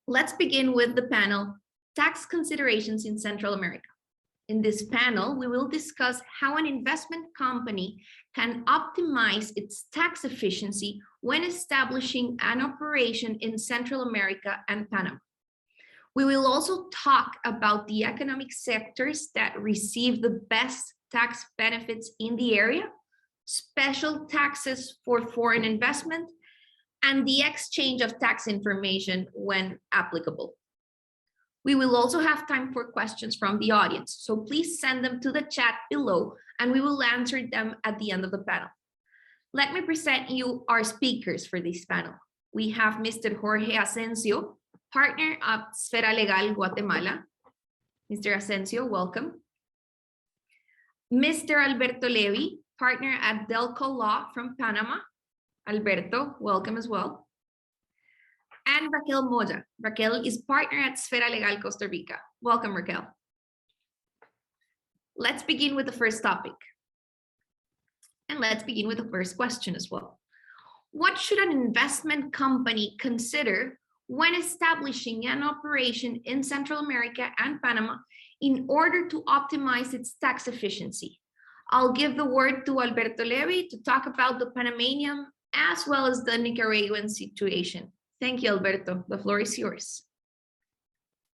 Let's begin with the panel, Tax Considerations in Central America. In this panel, we will discuss how an investment company can optimize its tax efficiency when establishing an operation in Central America and Panama. We will also talk about the economic sectors that receive the best tax benefits in the area, special taxes for foreign investment, and the exchange of tax information when applicable. We will also have time for questions from the audience, so please send them to the chat below and we will answer them at the end of the panel. Let me present you our speakers for this panel. We have Mr. Jorge Asensio, partner at Sfera Legal, Guatemala. Mr. Asensio, welcome. Mr. Alberto Levy, partner at Delco Law from Panama. Alberto, welcome as well. And Raquel Moya. Raquel is partner at Sfera Legal, Costa Rica. Welcome, Raquel. Let's begin with the first topic. And let's begin with the first question as well. What should an investment company consider when establishing an operation in Central America and Panama in order to optimize its tax efficiency? I'll give the word to Alberto Levy to talk about the Panamanian as well as the Nicaraguan situation. Thank you, Alberto. The floor is yours.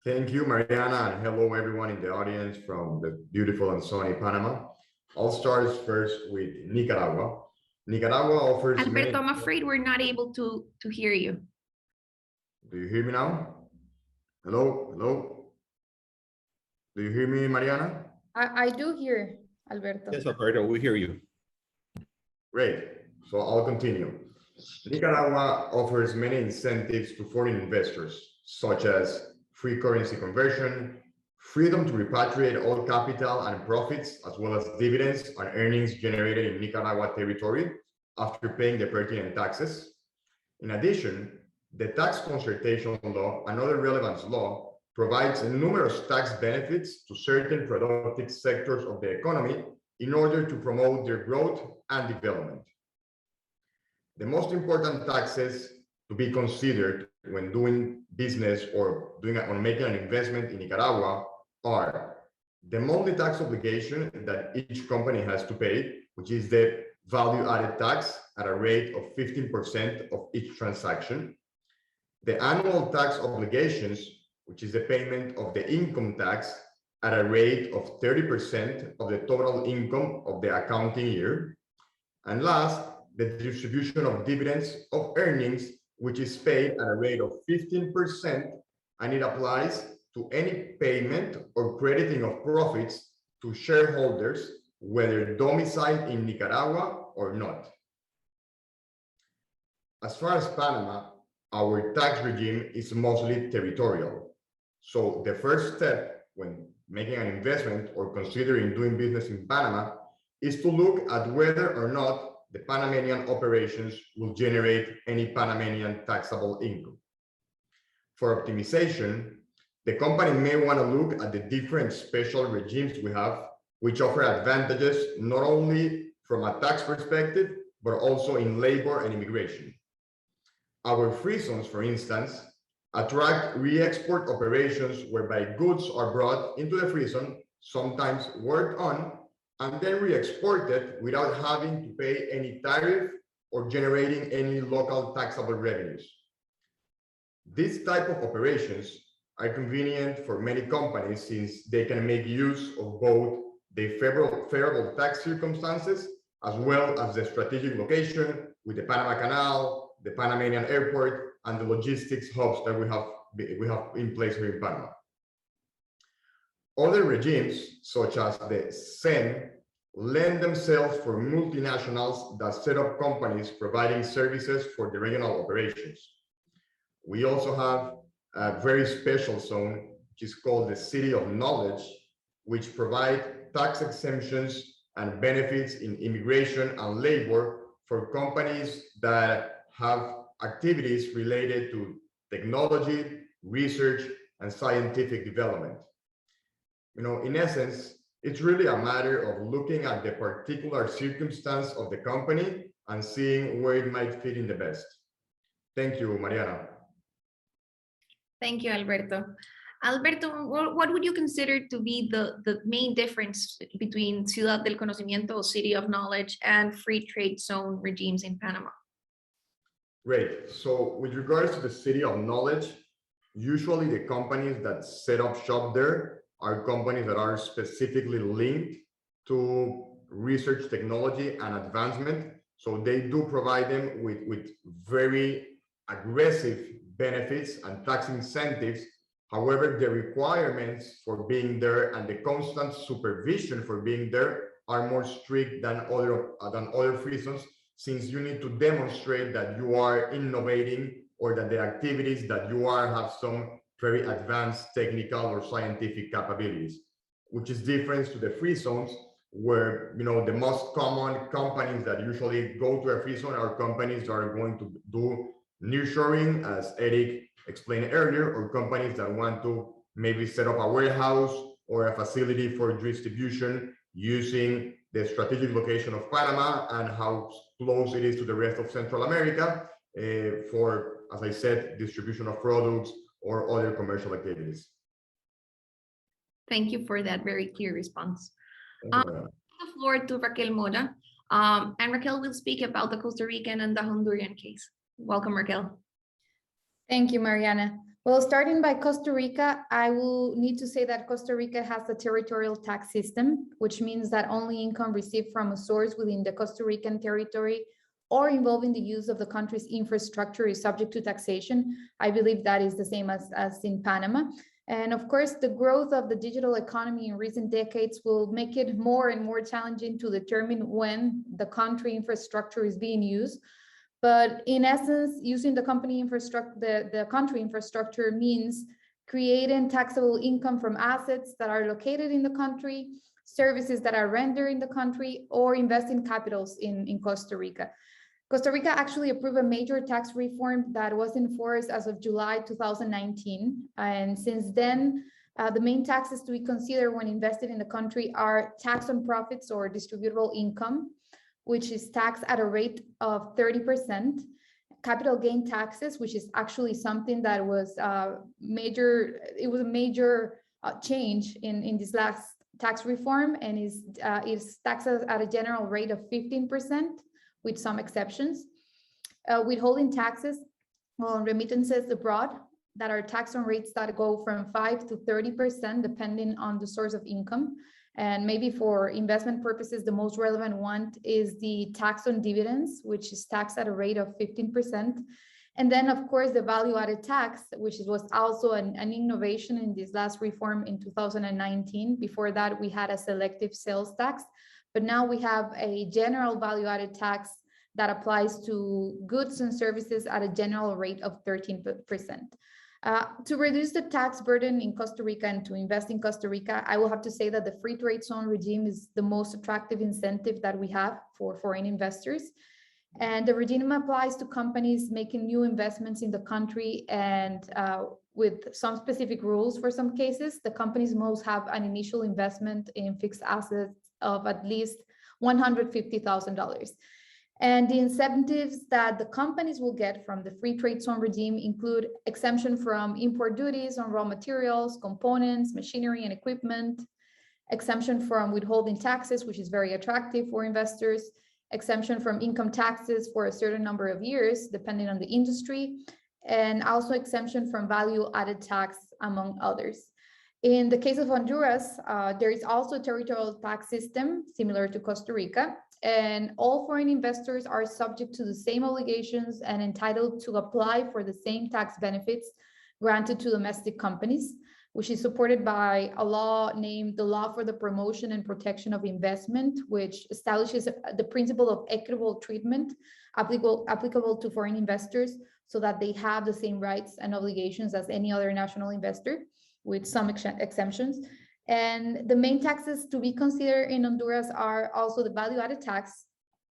Thank you, Mariana, and hello everyone in the audience from the beautiful and sunny Panama. I'll start first with Nicaragua. Nicaragua offers Alberto, I'm afraid we're not able to hear you. Do you hear me now? Hello, hello. Do you hear me, Mariana? I do hear, Alberto. Yes, Alberto, we hear you. Great. So I'll continue. Nicaragua offers many incentives to foreign investors, such as free currency conversion, freedom to repatriate all capital and profits, as well as dividends on earnings generated in Nicaragua territory after paying the pertinent taxes. In addition, the tax concertation law, another relevant law, provides numerous tax benefits to certain productive sectors of the economy in order to promote their growth and development. The most important taxes to be considered when doing business or making an investment in Nicaragua are the monthly tax obligation that each company has to pay, which is the value-added tax at a rate of 15% of each transaction, the annual tax obligations, which is the payment of the income tax at a rate of 30% of the total income of the accounting year, and last, the distribution of dividends of earnings, which is paid at a rate of 15%, and it applies to any payment or crediting of profits to shareholders, whether domiciled in Nicaragua or not. As far as Panama, our tax regime is mostly territorial. So the first step when making an investment or considering doing business in Panama is to look at whether or not the Panamanian operations will generate any Panamanian taxable income. For optimization, the company may want to look at the different special regimes we have, which offer advantages not only from a tax perspective, but also in labor and immigration. Our free zones, for instance, attract re-export operations whereby goods are brought into the free zone, sometimes worked on, and then re-exported without having to pay any tariff or generating any local taxable revenues. This type of operations are convenient for many companies since they can make use of both the favorable tax circumstances as well as the strategic location with the Panama Canal, the Panamanian airport, and the logistics hubs that we have in place here in Panama. Other regimes, such as the SEN, lend themselves for multinationals that set up companies providing services for the regional operations. We also have a very special zone, which is called the City of Knowledge, which provide tax exemptions and benefits in immigration and labor for companies that have activities related to technology, research, and scientific development. In essence, it's really a matter of looking at the particular circumstance of the company and seeing where it might fit in the best. Thank you, Mariana. Thank you, Alberto. Alberto, what would you consider to be the main difference between Ciudad del Conocimiento, or City of Knowledge, and free trade zone regimes in Panama? Great. So with regards to the City of Knowledge, usually the companies that set up shop there are companies that are specifically linked to research, technology, and advancement. So they do provide them with very aggressive benefits and tax incentives. However, the requirements for being there and the constant supervision for being there are more strict than other free zones, since you need to demonstrate that you are innovating or that the activities that you are have some very advanced technical or scientific capabilities, which is different to the free zones, where the most common companies that usually go to a free zone are companies that are going to do nearshoring, as Eric explained earlier, or companies that want to maybe set up a warehouse or a facility for distribution using the strategic location of Panama and how close it is to the rest of Central America for, as I said, distribution of products or other commercial activities. Thank you for that very clear response. The floor to Raquel Mora, and Raquel will speak about the Costa Rican and the Honduran case. Welcome, Raquel. Thank you, Mariana. Well, starting by Costa Rica, I will need to say that Costa Rica has a territorial tax system, which means that only income received from a source within the Costa Rican territory or involving the use of the country's infrastructure is subject to taxation. I believe that is the same as in Panama. And of course, the growth of the digital economy in recent decades will make it more and more challenging to determine when the country infrastructure is being used. But in essence, using the country infrastructure means creating taxable income from assets that are located in the country, services that are rendered in the country, or investing capitals in Costa Rica. Costa Rica actually approved a major tax reform that was in force as of July 2019. And since then, the main taxes to be considered when invested in the country are tax on profits or distributable income, which is taxed at a rate of 30%, capital gain taxes, which is actually something that was a major change in this last tax reform, and is taxed at a general rate of 15%, with some exceptions. Withholding taxes on remittances abroad that are taxed on rates that go from 5 to 30%, depending on the source of income. And maybe for investment purposes, the most relevant one is the tax on dividends, which is taxed at a rate of 15%. And then, of course, the value-added tax, which was also an innovation in this last reform in 2019. Before that, we had a selective sales tax, but now we have a general value-added tax that applies to goods and services at a general rate of 13%. To reduce the tax burden in Costa Rica and to invest in Costa Rica, I will have to say that the free trade zone regime is the most attractive incentive that we have for foreign investors. And the regime applies to companies making new investments in the country, and with some specific rules for some cases. The companies must have an initial investment in fixed assets of at least $150,000. And the incentives that the companies will get from the free trade zone regime include exemption from import duties on raw materials, components, machinery, and equipment, exemption from withholding taxes, which is very attractive for investors, exemption from income taxes for a certain number of years, depending on the industry, and also exemption from value-added tax, among others. In the case of Honduras, there is also a territorial tax system similar to Costa Rica, and all foreign investors are subject to the same obligations and entitled to apply for the same tax benefits granted to domestic companies, which is supported by a law named the Law for the Promotion and Protection of Investment, which establishes the principle of equitable treatment applicable to foreign investors, so that they have the same rights and obligations as any other national investor, with some exemptions. And the main taxes to be considered in Honduras are also the value-added tax,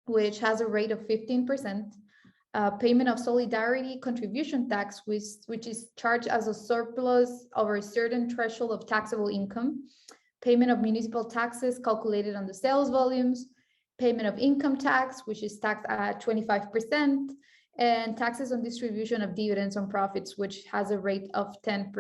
which has a rate of 15%, payment of solidarity contribution tax, which is charged as a surplus over a certain threshold of taxable income, payment of municipal taxes calculated on the sales volumes, payment of income tax, which is taxed at 25%, and taxes on distribution of dividends on profits, which has a rate of 10%.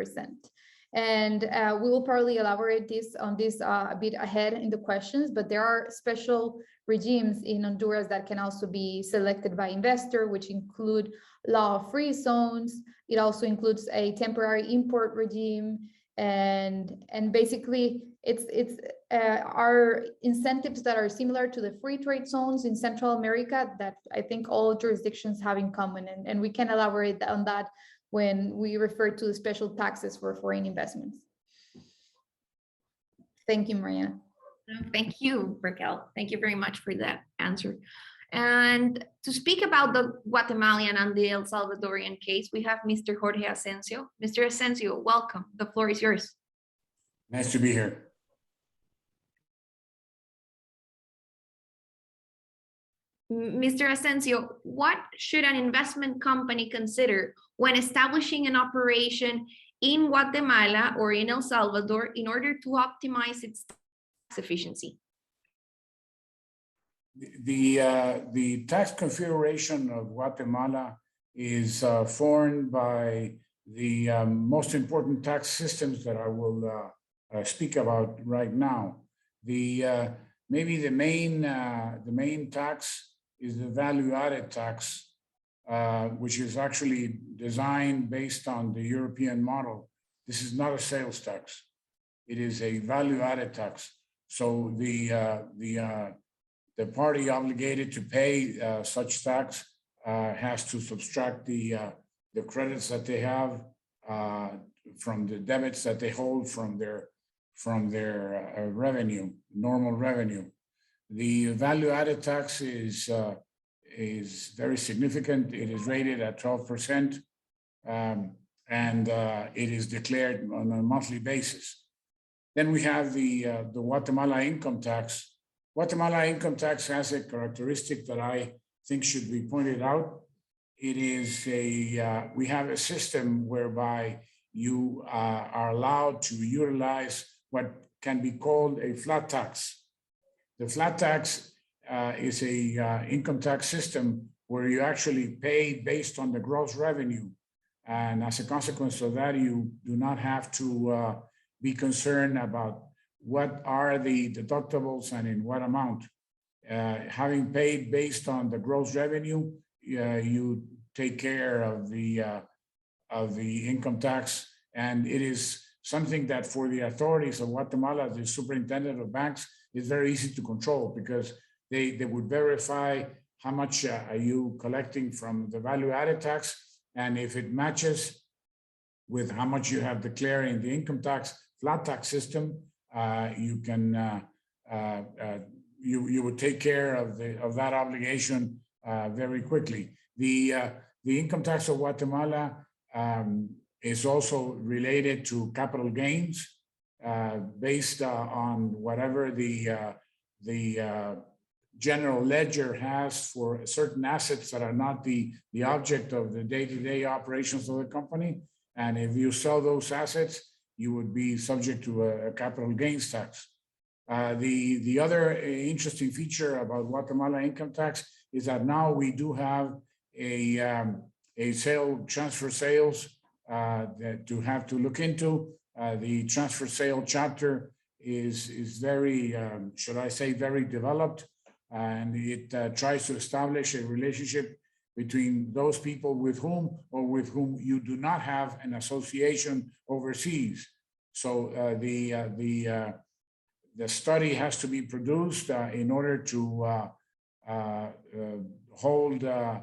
And we will probably elaborate on this a bit ahead in the questions, but there are special regimes in Honduras that can also be selected by investor, which include law-free zones. It also includes a temporary import regime, and basically it's our incentives that are similar to the free trade zones in Central America that I think all jurisdictions have in common, and we can elaborate on that when we refer to the special taxes for foreign investments. Thank you, Maria. Thank you, Raquel. Thank you very much for that answer. And to speak about the Guatemalan and the El Salvadorian case, we have Mr. Jorge Asensio. Mr. Asensio, welcome. The floor is yours. Nice to be here. Mr. Asensio, what should an investment company consider when establishing an operation in Guatemala or in El Salvador in order to optimize its tax efficiency? The tax configuration of Guatemala is formed by the most important tax systems that I will speak about right now. Maybe the main tax is the value-added tax, which is actually designed based on the European model. This is not a sales tax; it is a value-added tax. So the party obligated to pay such tax has to subtract the credits that they have from the debits that they hold from their revenue, normal revenue. The value-added tax is very significant. It is rated at 12%, and it is declared on a monthly basis. Then we have the Guatemala Income Tax. Guatemala Income Tax has a characteristic that I think should be pointed out. It is we have a system whereby you are allowed to utilize what can be called a flat tax. The flat tax is a income tax system where you actually pay based on the gross revenue. And as a consequence of that, you do not have to be concerned about what are the deductibles and in what amount. Having paid based on the gross revenue, you take care of the income tax. And it is something that for the authorities of Guatemala, the superintendent of banks, is very easy to control because they would verify how much are you collecting from the value-added tax. And if it matches with how much you have declared in the income tax, flat tax system, you can you would take care of that obligation very quickly. The income tax of Guatemala is also related to capital gains based on whatever the general ledger has for certain assets that are not the object of the day-to-day operations of the company. And if you sell those assets, you would be subject to a capital gains tax. The other interesting feature about Guatemala income tax is that now we do have a transfer sales that you have to look into. The transfer sale chapter is very, should I say, very developed, and it tries to establish a relationship between those people with whom you do not have an association overseas. So the study has to be produced in order to hold the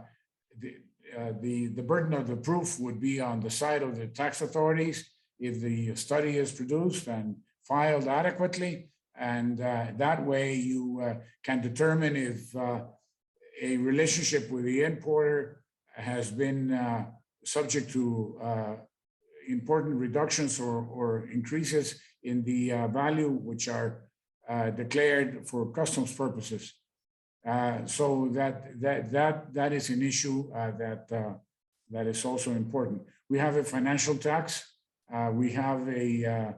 burden of the proof would be on the side of the tax authorities if the study is produced and filed adequately, and that way you can determine if a relationship with the importer has been subject to important reductions or increases in the value which are declared for customs purposes. So that is an issue that is also important. We have a financial tax. We have a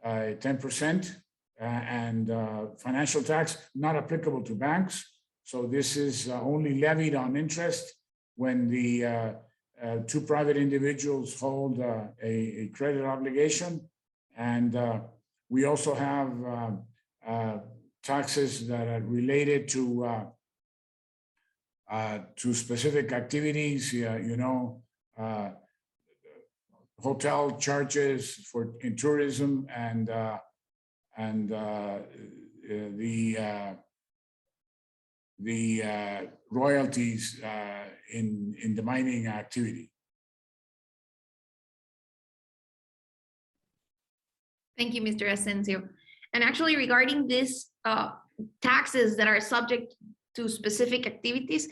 10% and financial tax not applicable to banks. So this is only levied on interest when the two private individuals hold a credit obligation. And we also have taxes that are related to specific activities, hotel charges in tourism and the royalties in the mining activity. Thank you, Mr. Asensio. And actually, regarding these taxes that are subject to specific activities,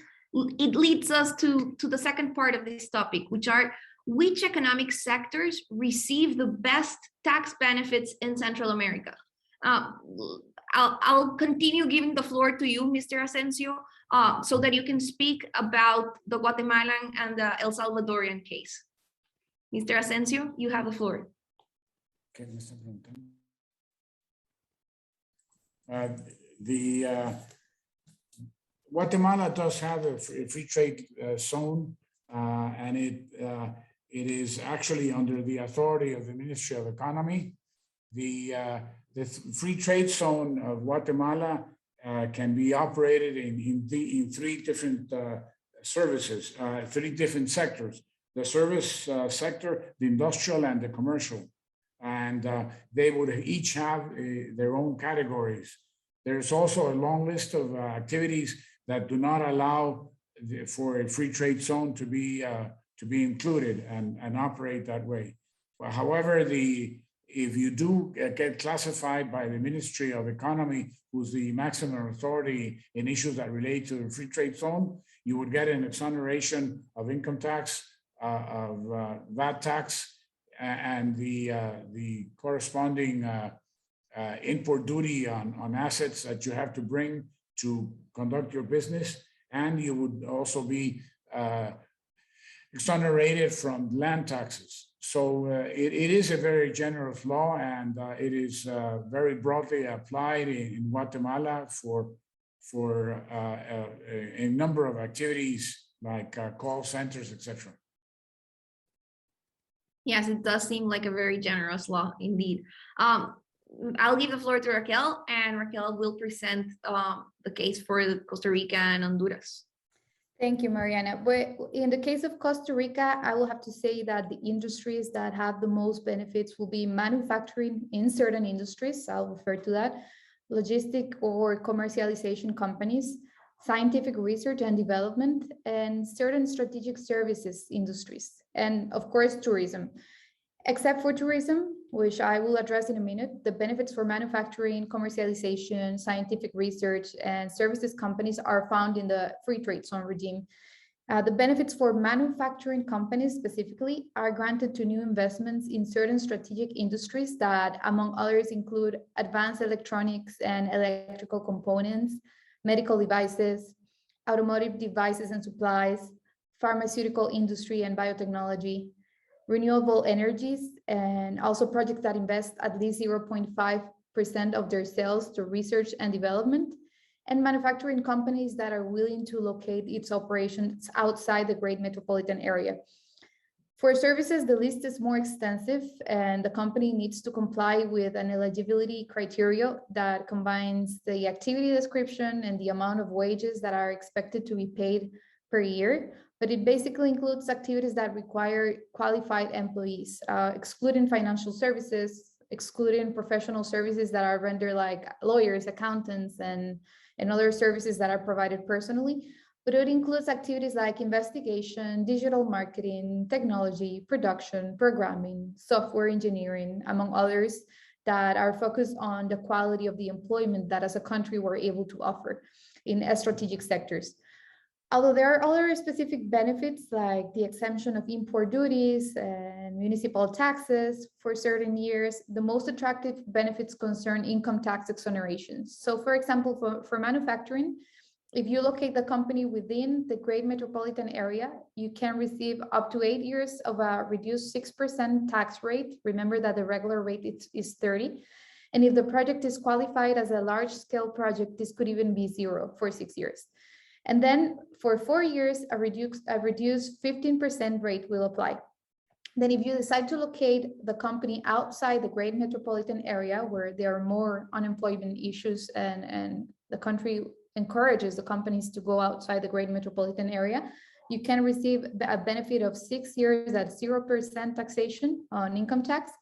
it leads us to the second part of this topic, which are which economic sectors receive the best tax benefits in Central America. I'll continue giving the floor to you, Mr. Asensio, so that you can speak about the Guatemalan and the El Salvadorian case. Mr. Asensio, you have the floor. Okay, Mr. Guatemala does have a free trade zone, and it is actually under the authority of the Ministry of Economy. The free trade zone of Guatemala can be operated in three different services, three different sectors: the service sector, the industrial, and the commercial. And they would each have their own categories. There's also a long list of activities that do not allow for a free trade zone to be included and operate that way. But however, if you do get classified by the Ministry of Economy, who's the maximum authority in issues that relate to the free trade zone, you would get an exoneration of income tax, of VAT tax, and the corresponding import duty on assets that you have to bring to conduct your business. And you would also be exonerated from land taxes. So it is a very generous law, and it is very broadly applied in Guatemala for a number of activities like call centers, etc. Yes, it does seem like a very generous law indeed. I'll give the floor to Raquel, and Raquel will present the case for Costa Rica and Honduras. Thank you, Mariana. But in the case of Costa Rica, I will have to say that the industries that have the most benefits will be manufacturing in certain industries, I'll refer to that, logistic or commercialization companies, scientific research and development, and certain strategic services industries, and of course, tourism. Except for tourism, which I will address in a minute, the benefits for manufacturing, commercialization, scientific research, and services companies are found in the free trade zone regime. The benefits for manufacturing companies specifically are granted to new investments in certain strategic industries that, among others, include advanced electronics and electrical components, medical devices, automotive devices and supplies, pharmaceutical industry and biotechnology, renewable energies, and also projects that invest at least 0.5% of their sales to research and development, and manufacturing companies that are willing to locate its operations outside the great metropolitan area. For services, the list is more extensive, and the company needs to comply with an eligibility criteria that combines the activity description and the amount of wages that are expected to be paid per year. But it basically includes activities that require qualified employees, excluding financial services, excluding professional services that are rendered like lawyers, accountants, and other services that are provided personally. But it includes activities like investigation, digital marketing, technology, production, programming, software engineering, among others, that are focused on the quality of the employment that as a country we're able to offer in strategic sectors. Although there are other specific benefits like the exemption of import duties and municipal taxes for certain years, the most attractive benefits concern income tax exonerations. So for example, for manufacturing, if you locate the company within the great metropolitan area, you can receive up to 8 years of a reduced 6% tax rate. Remember that the regular rate is 30. And if the project is qualified as a large-scale project, this could even be 0 for 6 years. And then for 4 years, a reduced 15% rate will apply. Then if you decide to locate the company outside the great metropolitan area where there are more unemployment issues and the country encourages the companies to go outside the great metropolitan area, you can receive a benefit of 6 years at 0% taxation on income tax,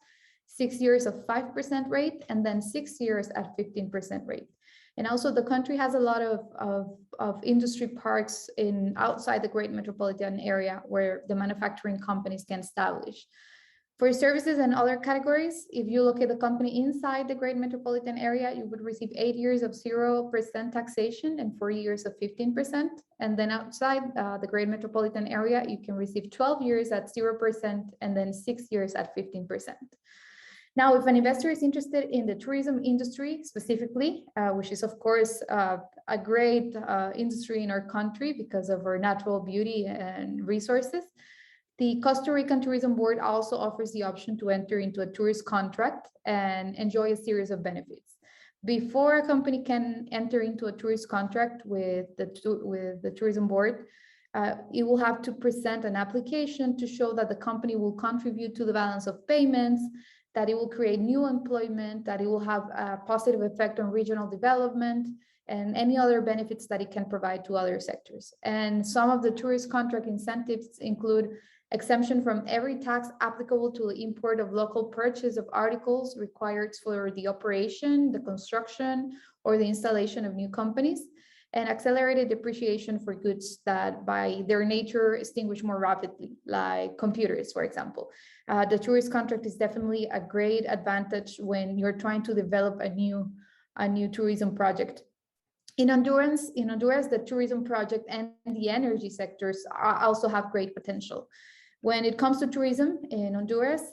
6 years of 5% rate, and then 6 years at 15% rate. And also the country has a lot of industry parks outside the great metropolitan area where the manufacturing companies can establish. For services and other categories, if you look at the company inside the great metropolitan area, you would receive 8 years of 0% taxation and 4 years of 15%. And then outside the great metropolitan area, you can receive 12 years at 0% and then 6 years at 15%. Now, if an investor is interested in the tourism industry specifically, which is of course a great industry in our country because of our natural beauty and resources, the Costa Rican Tourism Board also offers the option to enter into a tourist contract and enjoy a series of benefits. Before a company can enter into a tourist contract with the Tourism Board, it will have to present an application to show that the company will contribute to the balance of payments, that it will create new employment, that it will have a positive effect on regional development, and any other benefits that it can provide to other sectors. And some of the tourist contract incentives include exemption from every tax applicable to the import of local purchase of articles required for the operation, the construction, or the installation of new companies, and accelerated depreciation for goods that by their nature extinguish more rapidly, like computers, for example. The tourist contract is definitely a great advantage when you're trying to develop a new tourism project. In Honduras, the tourism project and the energy sectors also have great potential. When it comes to tourism in Honduras,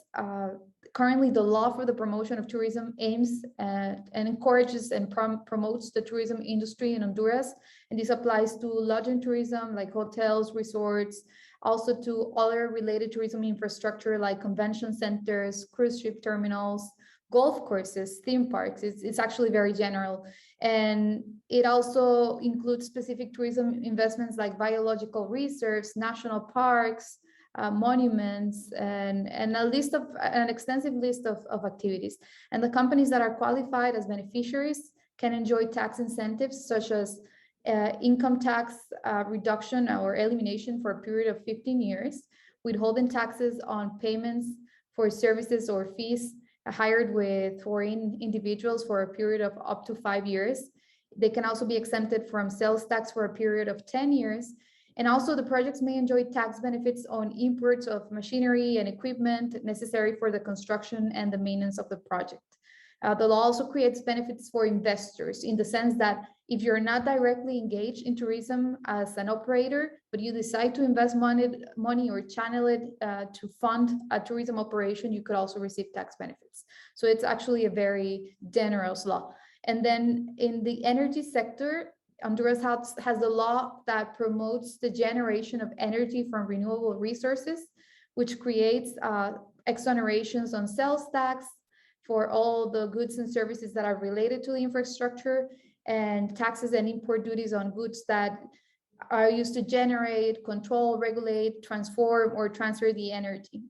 currently the law for the promotion of tourism aims at and encourages and promotes the tourism industry in Honduras. And this applies to lodging tourism like hotels, resorts, also to other related tourism infrastructure like convention centers, cruise ship terminals, golf courses, theme parks. It's actually very general. And it also includes specific tourism investments like biological reserves, national parks, monuments, and an extensive list of activities. And the companies that are qualified as beneficiaries can enjoy tax incentives such as income tax reduction or elimination for a period of 15 years, withholding taxes on payments for services or fees hired with foreign individuals for a period of up to 5 years. They can also be exempted from sales tax for a period of 10 years. And also the projects may enjoy tax benefits on imports of machinery and equipment necessary for the construction and the maintenance of the project. The law also creates benefits for investors in the sense that if you're not directly engaged in tourism as an operator, but you decide to invest money or channel it to fund a tourism operation, you could also receive tax benefits. So it's actually a very generous law. And then in the energy sector, Honduras has the law that promotes the generation of energy from renewable resources, which creates exonerations on sales tax for all the goods and services that are related to the infrastructure, and taxes and import duties on goods that are used to generate, control, regulate, transform, or transfer the energy.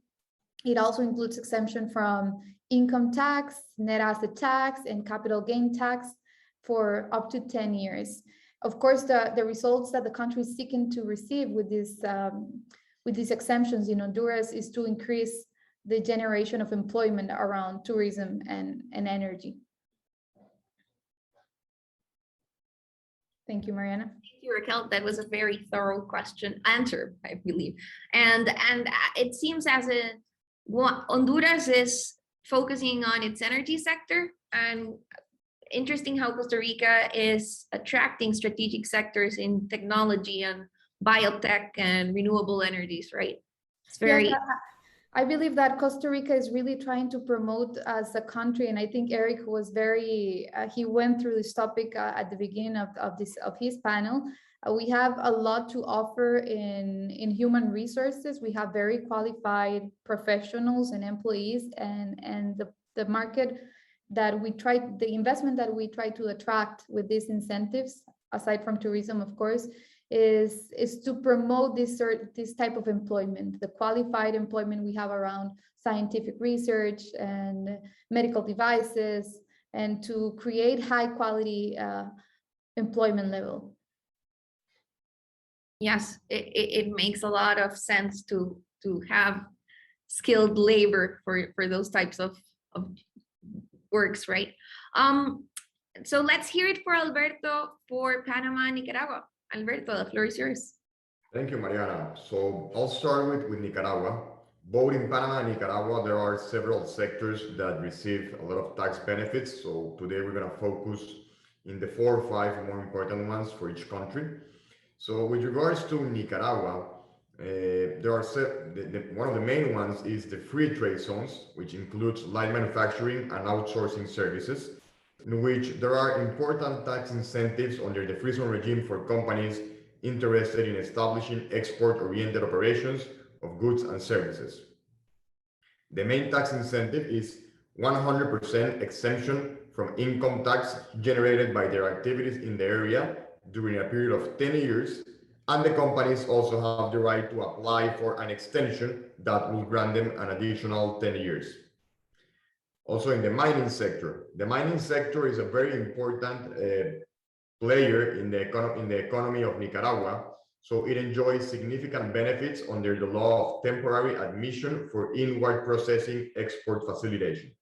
It also includes exemption from income tax, net asset tax, and capital gain tax for up to 10 years. Of course, the results that the country is seeking to receive with these exemptions in Honduras is to increase the generation of employment around tourism and energy. Thank you, Mariana. Thank you, Raquel. That was a very thorough answer, I believe. And it seems Honduras is focusing on its energy sector, and interesting how Costa Rica is attracting strategic sectors in technology and biotech and renewable energies, right? It's very... Yes, I believe that Costa Rica is really trying to promote as a country, and I think Eric was he went through this topic at the beginning of his panel. We have a lot to offer in human resources. We have very qualified professionals and employees, and the market the investment that we try to attract with these incentives, aside from tourism, of course, is to promote this type of employment, the qualified employment we have around scientific research and medical devices, and to create high quality employment level. Yes, it makes a lot of sense to have skilled labor for those types of works, right? So let's hear it for Alberto for Panama and Nicaragua. Alberto, the floor is yours. Thank you, Mariana. So I'll start with Nicaragua. Both in Panama and Nicaragua, there are several sectors that receive a lot of tax benefits. So today we're going to focus in the 4 or 5 more important ones for each country. So with regards to Nicaragua, there are one of the main ones is the free trade zones, which includes light manufacturing and outsourcing services, in which there are important tax incentives under the free zone regime for companies interested in establishing export-oriented operations of goods and services. The main tax incentive is 100% exemption from income tax generated by their activities in the area during a period of 10 years, and the companies also have the right to apply for an extension that will grant them an additional 10 years. Also in the mining sector is a very important player in the economy of Nicaragua. So it enjoys significant benefits under the law of temporary admission for inward processing export facilitation.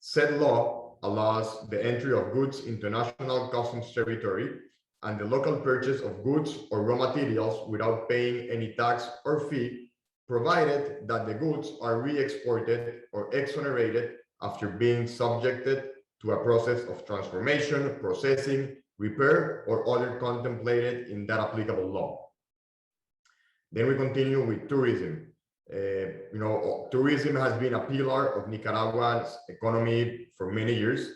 Said law allows the entry of goods into national customs territory and the local purchase of goods or raw materials without paying any tax or fee, provided that the goods are re-exported or exonerated after being subjected to a process of transformation, processing, repair, or other contemplated in that applicable law. Then we continue with tourism. Tourism has been a pillar of Nicaragua's economy for many years,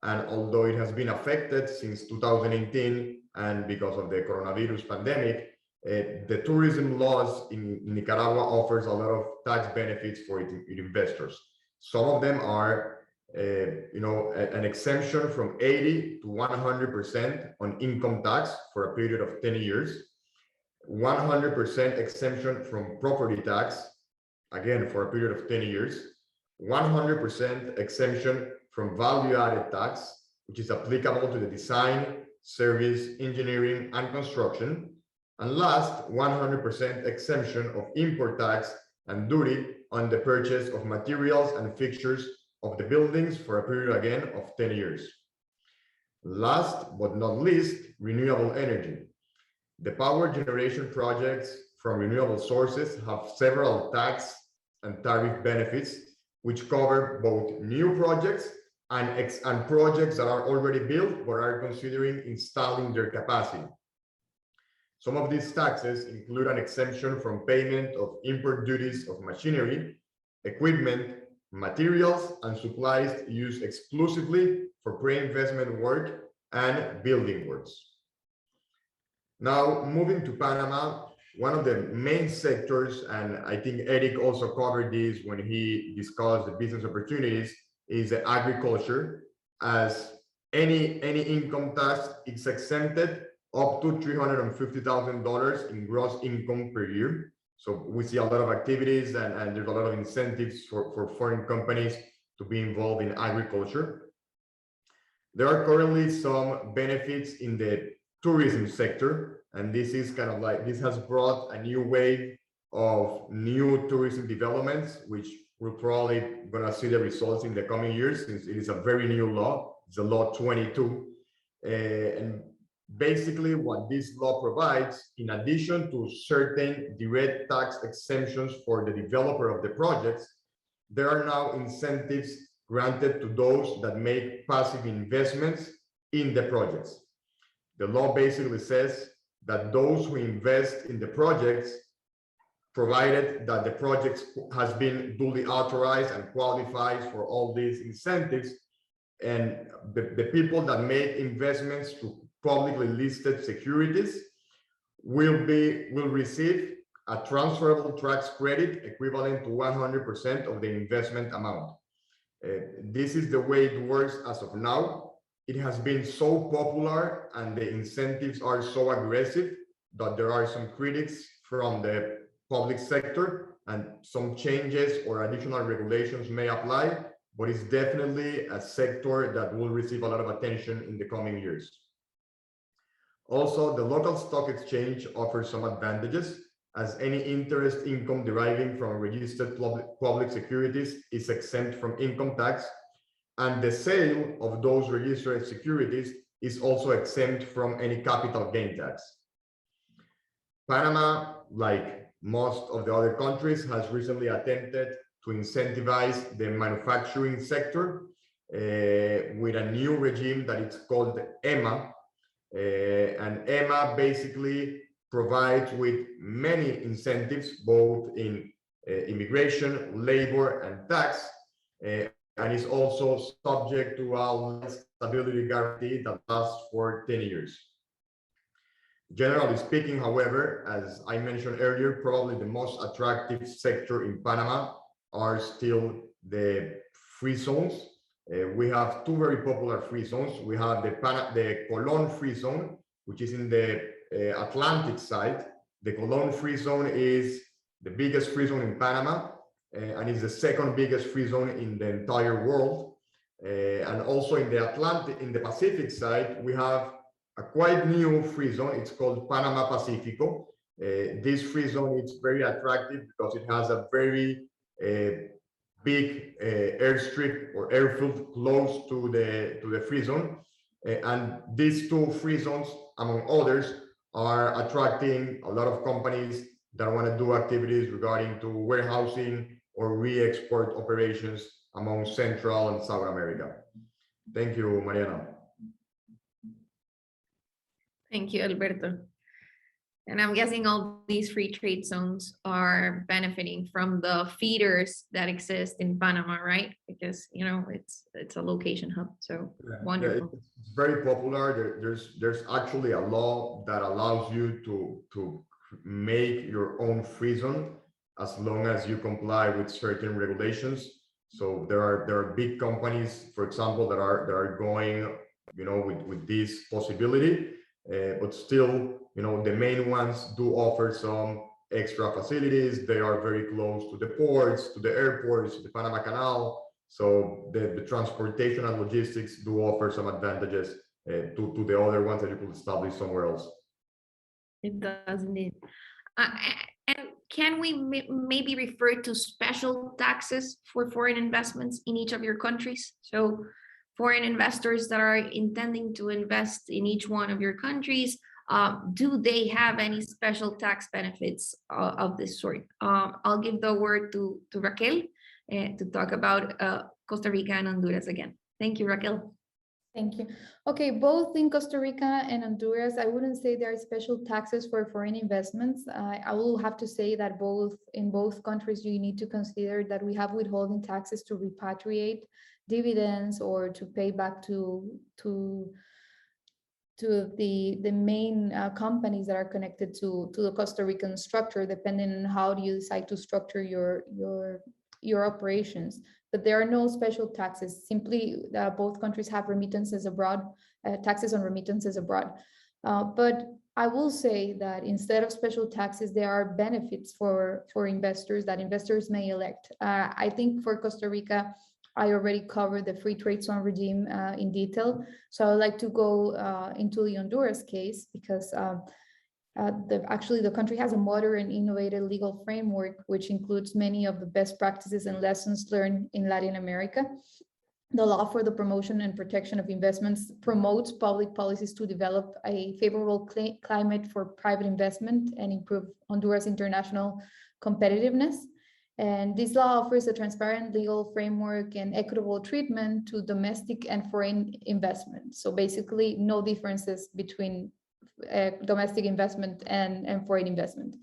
and although it has been affected since 2018 and because of the coronavirus pandemic, the tourism laws in Nicaragua offers a lot of tax benefits for its investors. Some of them are, an exemption from 80 to 100% on income tax for a period of 10 years, 100% exemption from property tax, again, for a period of 10 years, 100% exemption from value-added tax, which is applicable to the design, service, engineering, and construction, and last, 100% exemption of import tax and duty on the purchase of materials and fixtures of the buildings for a period again of 10 years. Last but not least, renewable energy. The power generation projects from renewable sources have several tax and tariff benefits, which cover both new projects and projects that are already built but are considering installing their capacity. Some of these taxes include an exemption from payment of import duties of machinery, equipment, materials, and supplies used exclusively for pre-investment work and building works. Now, moving to Panama, one of the main sectors, and I think Eric also covered this when he discussed the business opportunities, is agriculture. As any income tax is exempted up to $350,000 in gross income per year. So we see a lot of activities and there's a lot of incentives for foreign companies to be involved in agriculture. There are currently some benefits in the tourism sector, and this is kind of like, this has brought a new wave of new tourism developments, which we're probably gonna see the results in the coming years, since it is a very new law. It's a law 22. And basically what this law provides, in addition to certain direct tax exemptions for the developer of the projects, there are now incentives granted to those that make passive investments in the projects. The law basically says that those who invest in the projects, provided that the project has been duly authorized and qualifies for all these incentives, and the people that make investments to publicly listed securities will receive a transferable tax credit equivalent to 100% of the investment amount. This is the way it works as of now. It has been so popular and the incentives are so aggressive that there are some critics from the public sector and some changes or additional regulations may apply, but it's definitely a sector that will receive a lot of attention in the coming years. Also, the local stock exchange offers some advantages, as any interest income deriving from registered public securities is exempt from income tax, and the sale of those registered securities is also exempt from any capital gain tax. Panama, like most of the other countries, has recently attempted to incentivize the manufacturing sector with a new regime that it's called EMA. And EMA basically provides with many incentives, both in immigration, labor, and tax, and is also subject to a stability guarantee that lasts for 10 years. Generally speaking, however, as I mentioned earlier, probably the most attractive sector in Panama are still the free zones. We have two very popular free zones. We have the Colon free zone, which is in the Atlantic side. The Colon free zone is the biggest free zone in Panama, and is the second biggest free zone in the entire world. And also in the Pacific side, we have a quite new free zone. It's called Panama Pacifico. This free zone is very attractive because it has a very big airstrip or airfield close to the free zone. And these two free zones, among others, are attracting a lot of companies that want to do activities regarding to warehousing or re-export operations among Central and South America. Thank you, Mariana. Thank you, Alberto. And I'm guessing all these free trade zones are benefiting from the feeders that exist in Panama, right? Because, you know, it's a location hub. So wonderful. It's very popular. There's actually a law that allows you to make your own free zone as long as you comply with certain regulations. So there are big companies, for example, that are going, you know, with this possibility. But still, you know, the main ones do offer some extra facilities. They are very close to the ports, to the airports, the Panama Canal. So the transportation and logistics do offer some advantages to the other ones that you could establish somewhere else. It does indeed. And can we maybe refer to special taxes for foreign investments in each of your countries? So foreign investors that are intending to invest in each one of your countries, do they have any special tax benefits of this sort? I'll give the word to Raquel to talk about Costa Rica and Honduras again. Thank you, Raquel. Thank you. Okay, both in Costa Rica and Honduras, I wouldn't say there are special taxes for foreign investments. I will have to say that in both countries, you need to consider that we have withholding taxes to repatriate dividends or to pay back to the main companies that are connected to the Costa Rican structure, depending on how do you decide to structure your operations. But there are no special taxes. Simply, both countries have remittances abroad, taxes on remittances abroad. But I will say that instead of special taxes, there are benefits for investors that investors may elect. I think for Costa Rica, I already covered the free trade zone regime in detail. So I'd like to go into the Honduras case because actually the country has a modern, innovative legal framework, which includes many of the best practices and lessons learned in Latin America. The law for the promotion and protection of investments promotes public policies to develop a favorable climate for private investment and improve Honduras' international competitiveness. And this law offers a transparent legal framework and equitable treatment to domestic and foreign investment. So basically no differences between domestic investment and foreign investment.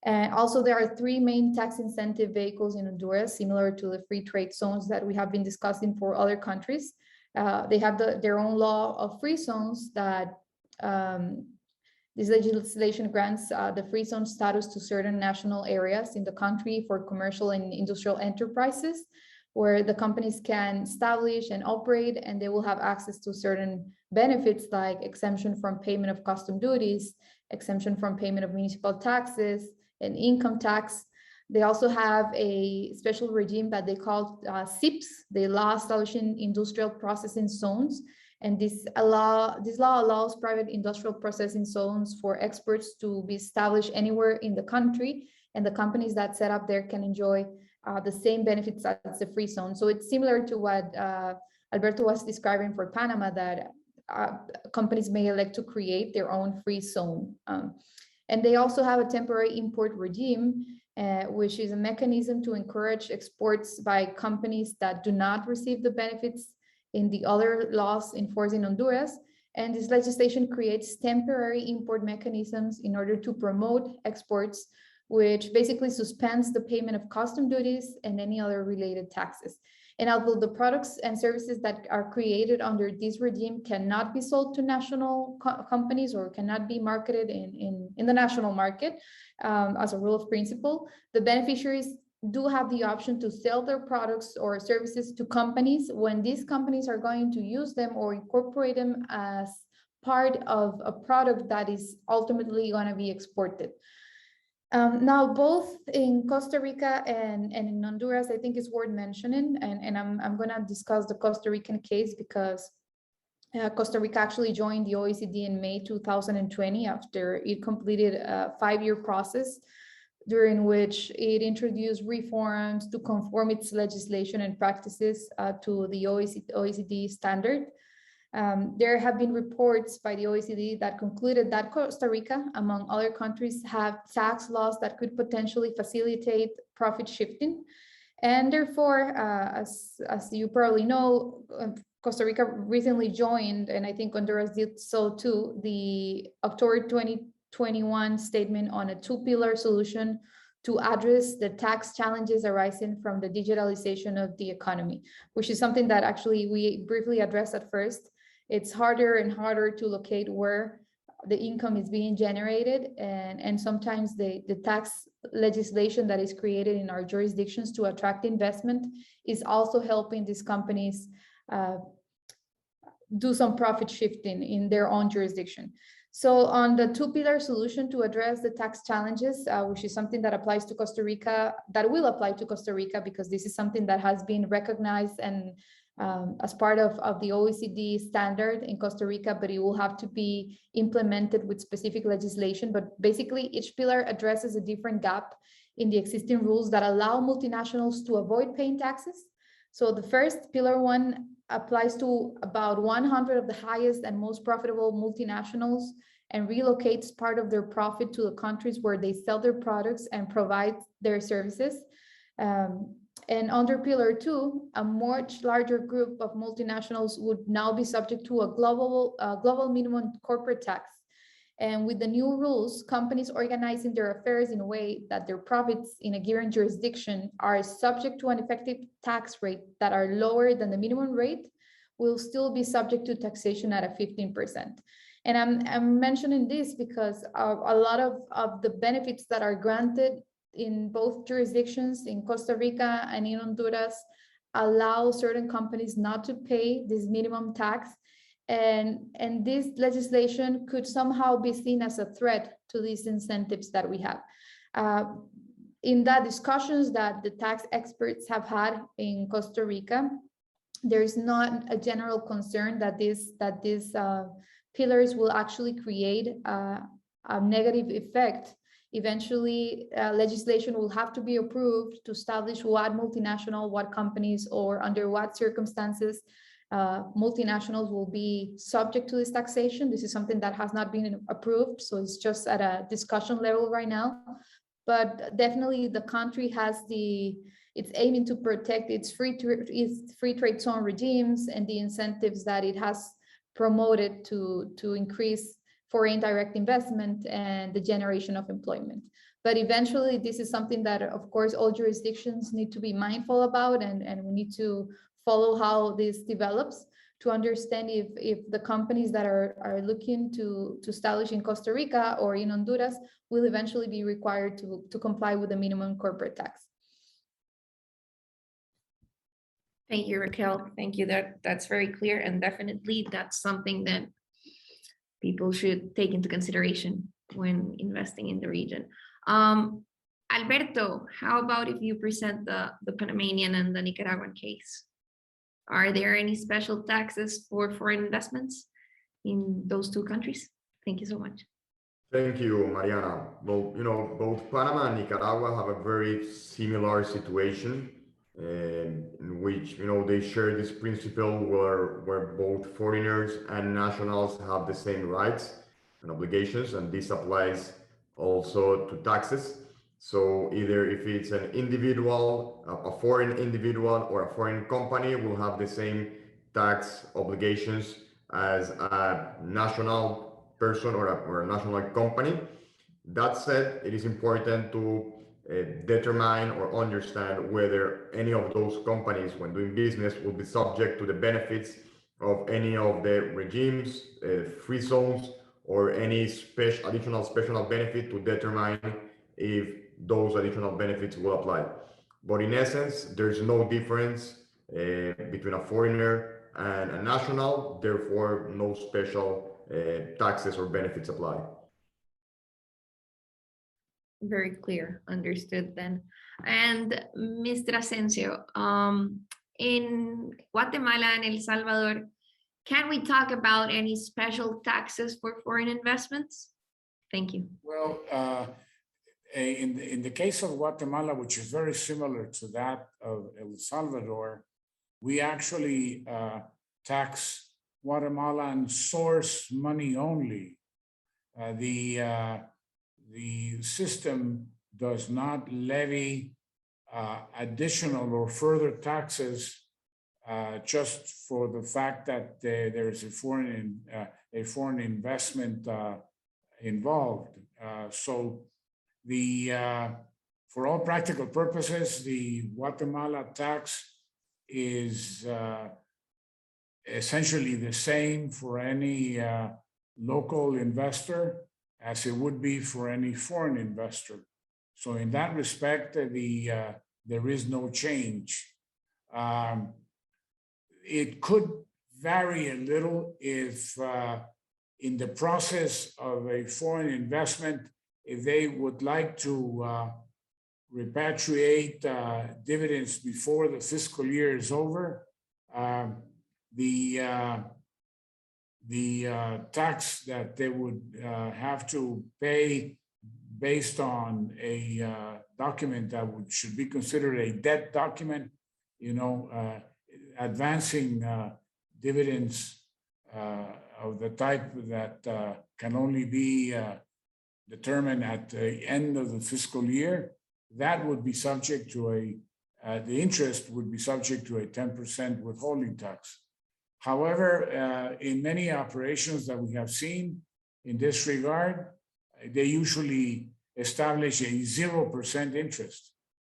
And also there are three main tax incentive vehicles in Honduras, similar to the free trade zones that we have been discussing for other countries. They have their own law of free zones that this legislation grants the free zone status to certain national areas in the country for commercial and industrial enterprises, where the companies can establish and operate, and they will have access to certain benefits like exemption from payment of custom duties exemption from payment of municipal taxes and income tax. They also have a special regime that they call SIPs, the law establishing industrial processing zones. And this law allows private industrial processing zones for exports to be established anywhere in the country, and the companies that set up there can enjoy the same benefits as the free zone. So it's similar to what Alberto was describing for Panama, that companies may elect to create their own free zone. And they also have a temporary import regime, which is a mechanism to encourage exports by companies that do not receive the benefits in the other laws enforced in Honduras. And this legislation creates temporary import mechanisms in order to promote exports, which basically suspends the payment of custom duties and any other related taxes. And although the products and services that are created under this regime cannot be sold to national companies or cannot be marketed in the national market as a rule of principle, the beneficiaries do have the option to sell their products or services to companies when these companies are going to use them or incorporate them as part of a product that is ultimately going to be exported. Now, both in Costa Rica and in Honduras, I think it's worth mentioning, and I'm going to discuss the Costa Rican case because Costa Rica actually joined the OECD in May 2020 after it completed a 5-year process during which it introduced reforms to conform its legislation and practices to the OECD standard. There have been reports by the OECD that concluded that Costa Rica, among other countries, have tax laws that could potentially facilitate profit shifting. And therefore, as you probably know, Costa Rica recently joined, and I think Honduras did so too, the October 2021 statement on a 2-pillar solution to address the tax challenges arising from the digitalization of the economy, which is something that actually we briefly addressed at first. It's harder and harder to locate where the income is being generated, and sometimes the tax legislation that is created in our jurisdictions to attract investment is also helping these companies do some profit shifting in their own jurisdiction. So on the 2-pillar solution to address the tax challenges, which is something that applies to Costa Rica, that will apply to Costa Rica, because this is something that has been recognized and as part of the OECD standard in Costa Rica, but it will have to be implemented with specific legislation. But basically, each pillar addresses a different gap in the existing rules that allow multinationals to avoid paying taxes. So the first, pillar 1, applies to about 100 of the highest and most profitable multinationals and relocates part of their profit to the countries where they sell their products and provide their services. And under pillar 2, a much larger group of multinationals would now be subject to a global minimum corporate tax. And with the new rules, companies organizing their affairs in a way that their profits in a given jurisdiction are subject to an effective tax rate that are lower than the minimum rate will still be subject to taxation at a 15%. And I'm mentioning this because a lot of the benefits that are granted in both jurisdictions, in Costa Rica and in Honduras, allow certain companies not to pay this minimum tax. And this legislation could somehow be seen as a threat to these incentives that we have. In the discussions that the tax experts have had in Costa Rica, there's not a general concern that these pillars will actually create a negative effect. Eventually, legislation will have to be approved to establish what multinational, what companies, or under what circumstances multinationals will be subject to this taxation. This is something that has not been approved, so it's just at a discussion level right now. But definitely the country has it's aiming to protect its free trade zone regimes and the incentives that it has promoted to increase foreign direct investment and the generation of employment. But eventually, this is something that, of course, all jurisdictions need to be mindful about, and we need to follow how this develops to understand if the companies that are looking to establish in Costa Rica or in Honduras will eventually be required to comply with the minimum corporate tax. Thank you, Raquel. Thank you. That's very clear, and definitely that's something that people should take into consideration when investing in the region. Alberto, how about if you present the Panamanian and the Nicaraguan case? Are there any special taxes for foreign investments in those two countries? Thank you so much. Thank you, Mariana. Well, both Panama and Nicaragua have a very similar situation in which, they share this principle where both foreigners and nationals have the same rights and obligations, and this applies also to taxes. So either if it's an individual, a foreign individual or a foreign company will have the same tax obligations as a national person or a national company. That said, it is important to determine or understand whether any of those companies, when doing business, will be subject to the benefits of any of the regimes, free zones, or any additional special benefit to determine if those additional benefits will apply. But in essence, there's no difference between a foreigner and a national, therefore no special taxes or benefits apply. Very clear, understood then. And Mr. Asensio, in Guatemala and El Salvador, can we talk about any special taxes for foreign investments? Thank you. Well, in the case of Guatemala, which is very similar to that of El Salvador, we actually tax Guatemalan source money only. The system does not levy additional or further taxes just for the fact that there's a foreign investment involved. So for all practical purposes, the Guatemala tax is essentially the same for any local investor as it would be for any foreign investor. So in that respect, there is no change. It could vary a little if in the process of a foreign investment, if they would like to repatriate dividends before the fiscal year is over, the tax that they would have to pay based on a document that should be considered a debt document, advancing dividends of the type that can only be determined at the end of the fiscal year, that would be subject to the interest would be subject to a 10% withholding tax. However, in many operations that we have seen in this regard, they usually establish a 0% interest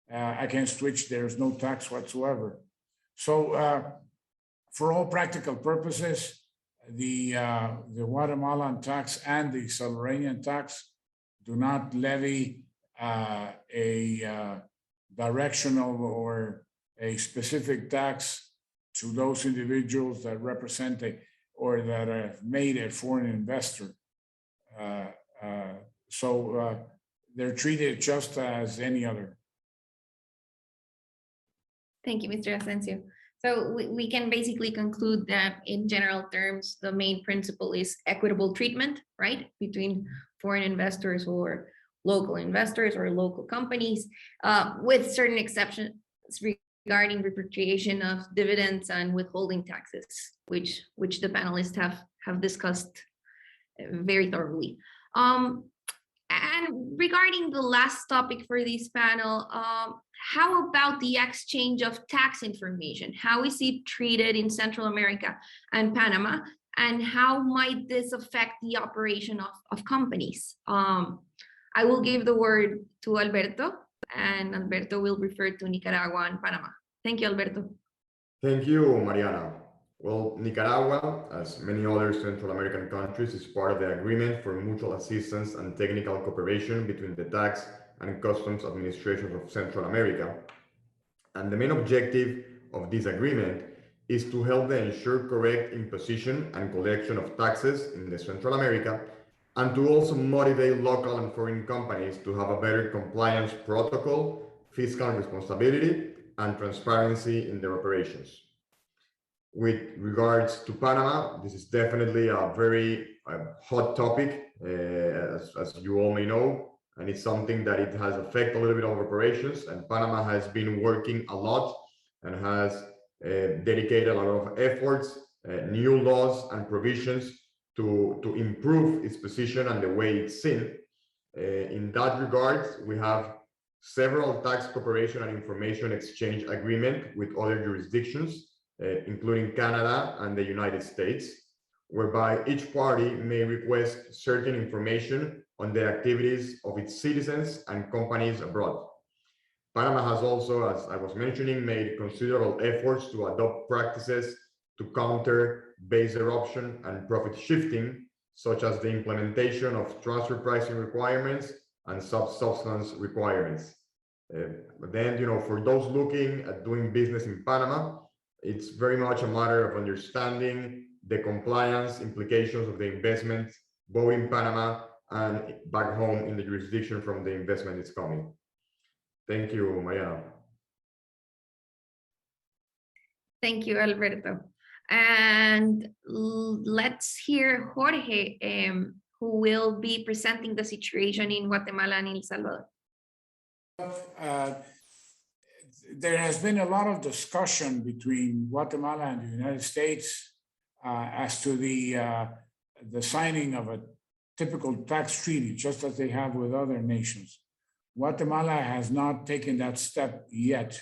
against which there's no tax whatsoever. So for all practical purposes, the Guatemalan tax and the Salvadorian tax do not levy a directional or a specific tax to those individuals that represent or that have made a foreign investor. So they're treated just as any other. Thank you, Mr. Asensio. So we can basically conclude that in general terms, the main principle is equitable treatment, right? Between foreign investors or local investors or local companies, with certain exceptions regarding repatriation of dividends and withholding taxes, which the panelists have discussed very thoroughly. And regarding the last topic for this panel, how about the exchange of tax information? How is it treated in Central America and Panama? And how might this affect the operation of companies? I will give the word to Alberto, and Alberto will refer to Nicaragua and Panama. Thank you, Alberto. Thank you, Mariana. Well, Nicaragua, as many other Central American countries, is part of the Agreement for Mutual Assistance and Technical Cooperation between the Tax and Customs Administrations of Central America. And the main objective of this agreement is to help them ensure correct imposition and collection of taxes in the Central America and to also motivate local and foreign companies to have a better compliance protocol, fiscal responsibility, and transparency in their operations. With regards to Panama, this is definitely a very hot topic, as you all may know, and it's something that it has affected a little bit of operations, and Panama has been working a lot and has dedicated a lot of efforts, new laws and provisions to improve its position and the way it's seen. In that regard, we have several tax cooperation and information exchange agreements with other jurisdictions, including Canada and the United States, whereby each party may request certain information on the activities of its citizens and companies abroad. Panama has also, as I was mentioning, made considerable efforts to adopt practices to counter base eruption and profit shifting, such as the implementation of transfer pricing requirements and substance requirements. But then, for those looking at doing business in Panama, it's very much a matter of understanding the compliance implications of the investment, both in Panama and back home in the jurisdiction from the investment is coming. Thank you, Mariana. Thank you, Alberto. And let's hear Jorge, who will be presenting the situation in Guatemala and El Salvador. There has been a lot of discussion between Guatemala and the United States as to the signing of a typical tax treaty, just as they have with other nations. Guatemala has not taken that step yet.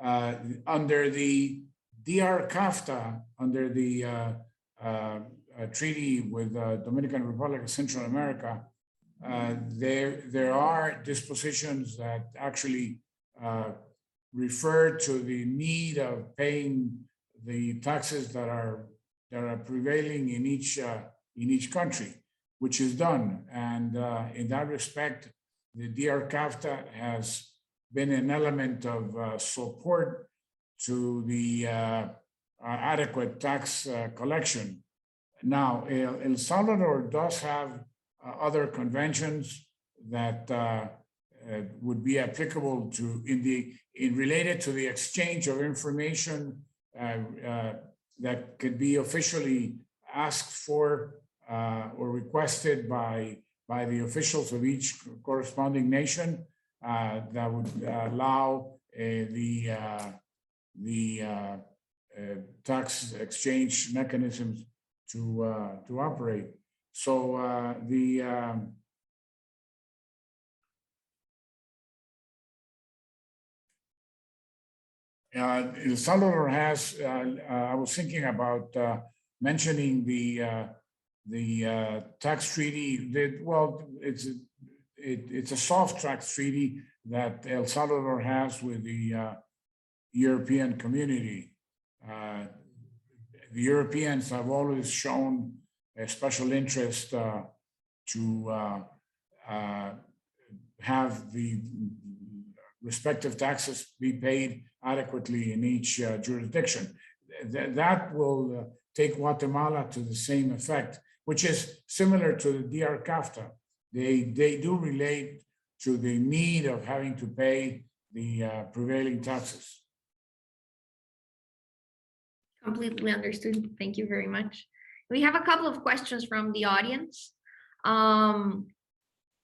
Under the DR-CAFTA, under the treaty with the Dominican Republic of Central America, there are dispositions that actually refer to the need of paying the taxes that are prevailing in each country, which is done. And in that respect, the DR-CAFTA has been an element of support to the adequate tax collection. Now, El Salvador does have other conventions that would be applicable to related to the exchange of information that could be officially asked for or requested by the officials of each corresponding nation that would allow the tax exchange mechanisms to operate. So El Salvador has. I was thinking about mentioning the tax treaty. It's a soft tax treaty that El Salvador has with the European community. The Europeans have always shown a special interest to have the respective taxes be paid adequately in each jurisdiction. That will take Guatemala to the same effect, which is similar to the DR-CAFTA. They do relate to the need of having to pay the prevailing taxes. Completely understood. Thank you very much. We have a couple of questions from the audience.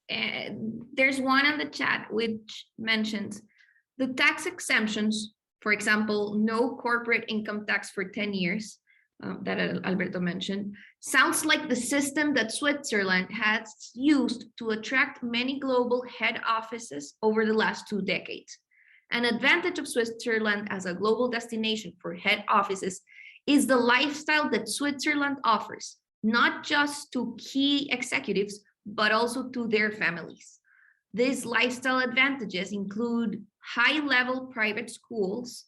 There's one on the chat which mentions the tax exemptions, for example, no corporate income tax for 10 years, that Alberto mentioned, sounds like the system that Switzerland has used to attract many global head offices over the last 2 decades. An advantage of Switzerland as a global destination for head offices is the lifestyle that Switzerland offers, not just to key executives, but also to their families. These lifestyle advantages include high-level private schools,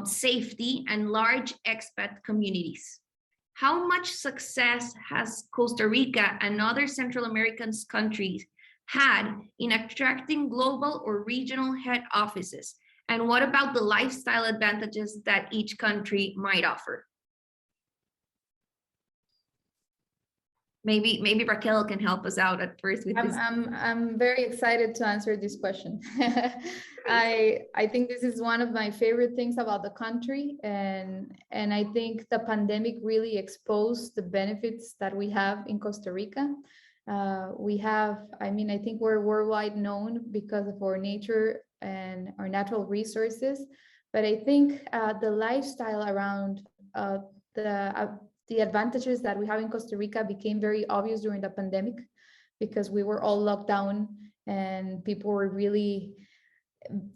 safety, and large expat communities. How much success has Costa Rica and other Central American countries had in attracting global or regional head offices? And what about the lifestyle advantages that each country might offer? Maybe Raquel can help us out at first with this. I'm very excited to answer this question. I think this is one of my favorite things about the country, and I think the pandemic really exposed the benefits that we have in Costa Rica. I think we're worldwide known because of our nature and our natural resources, but I think the lifestyle around the advantages that we have in Costa Rica became very obvious during the pandemic, because we were all locked down and people were really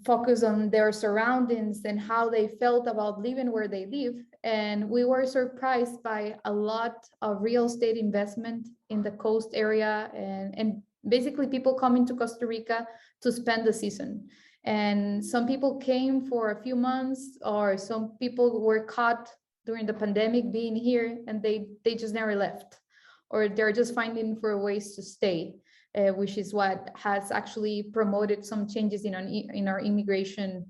focused on their surroundings and how they felt about living where they live. And we were surprised by a lot of real estate investment in the coast area, and basically people coming to Costa Rica to spend the season. And some people came for a few months, or some people were caught during the pandemic being here and they just never left, or they're just finding for ways to stay, which is what has actually promoted some changes in our immigration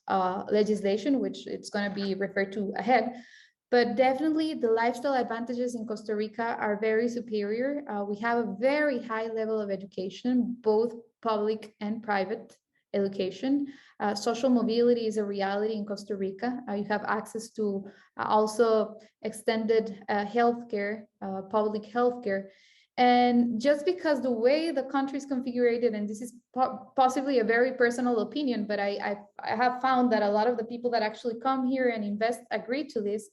legislation, which it's going to be referred to ahead. But definitely the lifestyle advantages in Costa Rica are very superior. We have a very high level of education, both public and private education. Social mobility is a reality in Costa Rica. You have access to also extended healthcare, public healthcare. And just because the way the country is configured, and this is possibly a very personal opinion, but I have found that a lot of the people that actually come here and invest agree to this.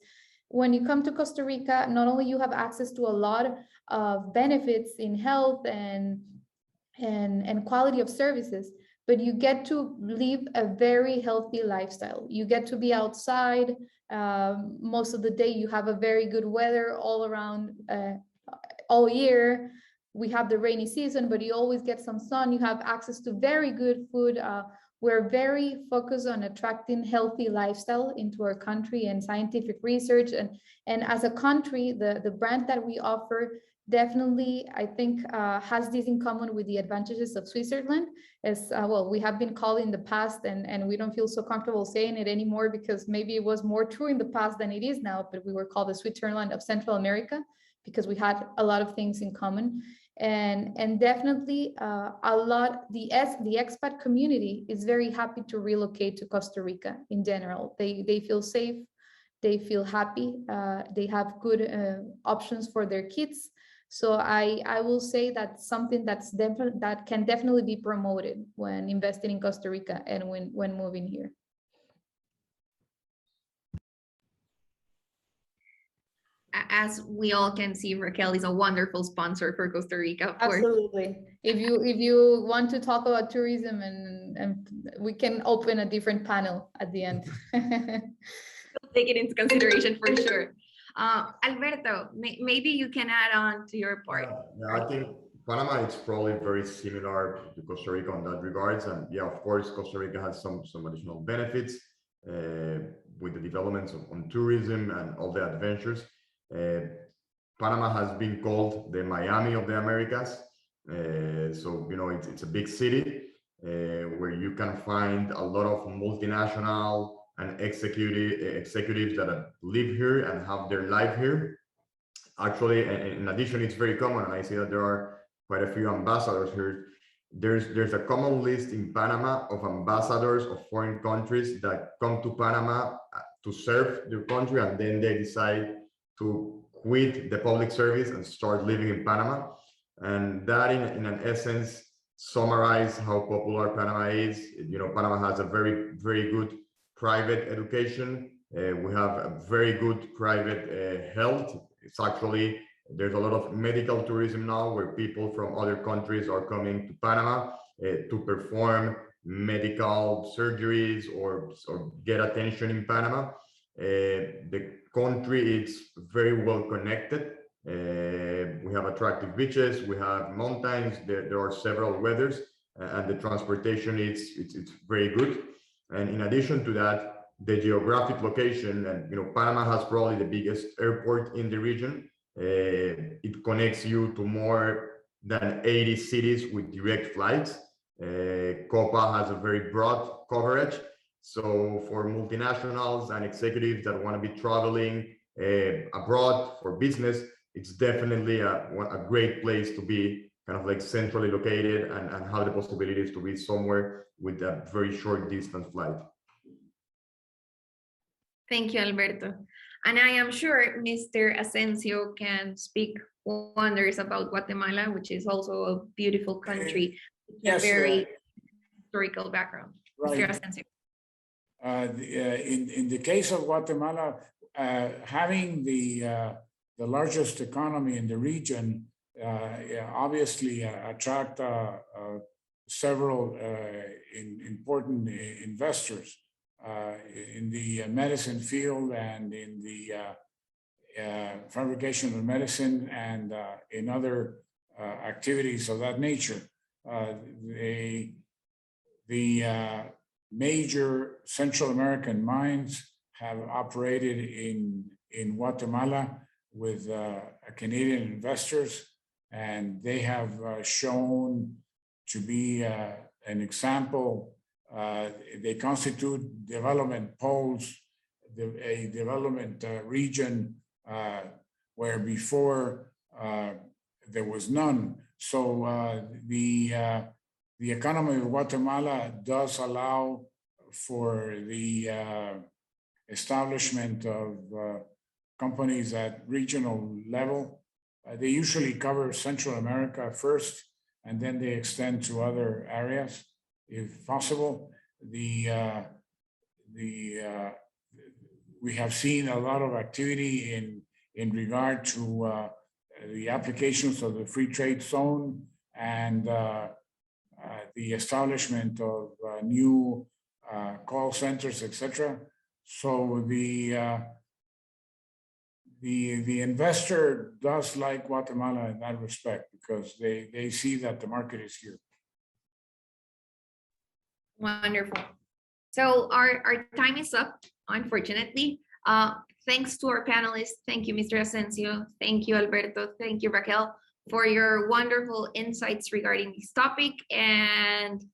When you come to Costa Rica, not only you have access to a lot of benefits in health and quality of services, but you get to live a very healthy lifestyle. You get to be outside most of the day. You have a very good weather all around, all year. We have the rainy season, but you always get some sun. You have access to very good food. We're very focused on attracting healthy lifestyle into our country and scientific research. And as a country, the brand that we offer definitely, I think, has this in common with the advantages of Switzerland. As well, we have been called in the past, and we don't feel so comfortable saying it anymore, because maybe it was more true in the past than it is now, but we were called the Switzerland of Central America because we had a lot of things in common. And definitely the expat community is very happy to relocate to Costa Rica in general. They feel safe, they feel happy, they have good options for their kids. So I will say that's something that can definitely be promoted when investing in Costa Rica and when moving here. As we all can see, Raquel is a wonderful sponsor for Costa Rica. Absolutely. If you want to talk about tourism, and we can open a different panel at the end. We'll take it into consideration for sure. Alberto, maybe you can add on to your part. Yeah, I think Panama is probably very similar to Costa Rica on that regards, and yeah, of course, Costa Rica has some additional benefits with the developments on tourism and all the adventures. Panama has been called the Miami of the Americas, so you know it's a big city where you can find a lot of multinational and executives that live here and have their life here. Actually, in addition, it's very common, and I see that there are quite a few ambassadors here. There's a common list in Panama of ambassadors of foreign countries that come to Panama to serve their country, and then they decide to quit the public service and start living in Panama. And that, in an essence, summarize how popular Panama is. You know, Panama has a very, very good private education. We have a very good private health. It's actually, there's a lot of medical tourism now where people from other countries are coming to Panama to perform medical surgeries or get attention in Panama. The country is very well connected. We have attractive beaches, we have mountains, there are several weathers, and the transportation it's very good. And in addition to that, the geographic location, and you know, Panama has probably the biggest airport in the region. It connects you to more than 80 cities with direct flights. Copa has a very broad coverage. So for multinationals and executives that want to be traveling abroad for business, it's definitely a great place to be, kind of like centrally located and have the possibilities to be somewhere with a very short distance flight. Thank you, Alberto. And I am sure Mr. Asensio can speak wonders about Guatemala, which is also a beautiful country, with Yes, a very historical background. right. Mr. Asensio. In the case of Guatemala, having the largest economy in the region obviously attract several important investors in the medicine field and in the fabrication of medicine and in other activities of that nature. The major Central American mines have operated in Guatemala with Canadian investors, and they have shown to be an example. They constitute development poles, a development region where before there was none. So the economy of Guatemala does allow for the establishment of companies at regional level. They usually cover Central America first, and then they extend to other areas if possible. We have seen a lot of activity in regard to the applications of the free trade zone and the establishment of new call centers, etc. So the investor does like Guatemala in that respect because they see that the market is here. Wonderful. So our time is up, unfortunately. Thanks to our panelists. Thank you, Mr. Asensio. Thank you, Alberto. Thank you, Raquel, for your wonderful insights regarding this topic. And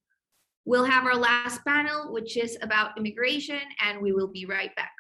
we'll have our last panel, which is about immigration, and we will be right back.